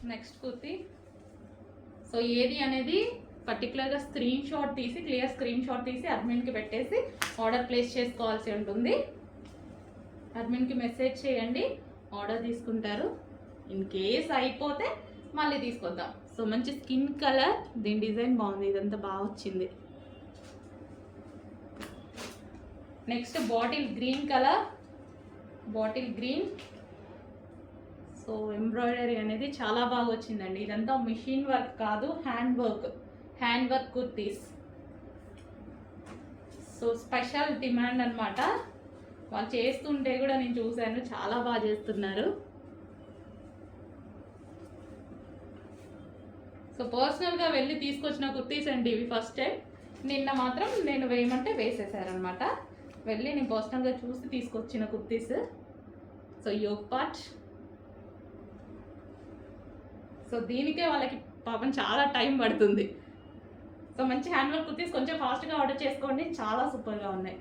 Next kurti. So ఏది అనేది పర్టికులర్గా క్లియర్ స్క్రీన్ షాట్ తీసి అడ్మిన్కి పెట్టేసి ఆర్డర్ ప్లేస్ చేసుకోవాల్సి ఉంటుంది. అడ్మిన్కి మెసేజ్ చేయండి, ఆర్డర్ తీసుకుంటారు. ఇన్ కేస్ అయిపోతే మళ్ళీ తీసుకొద్దాం. సో మంచి స్కిన్ కలర్, దీని డిజైన్ బాగుంది, ఇదంతా బాగా వచ్చింది. Next bottle green colour, bottle green. So embroidery అనేది చాలా బాగా వచ్చిందండి. ఇదంతా మిషన్ వర్క్ కాదు, hand work kurtis. So special demand అనమాట. వాళ్ళు చేస్తుంటే కూడా నేను చూశాను, చాలా బాగా చేస్తున్నారు. సో పర్సనల్గా వెళ్ళి తీసుకొచ్చిన కుర్తీస్ అండి ఇవి. ఫస్ట్ టైం నిన్న మాత్రం నేను వేయమంటే వేసేసారనమాట. వెళ్ళి నేను పర్సనల్గా చూసి తీసుకొచ్చిన kurtis. So yoke part. So దీనికే వాళ్ళకి పాపం చాలా టైం పడుతుంది. సో మంచి హ్యాండ్ వర్క్ కుర్తీస్ కొంచెం ఫాస్ట్గా ఆర్డర్ చేసుకోండి, చాలా సూపర్గా ఉన్నాయి.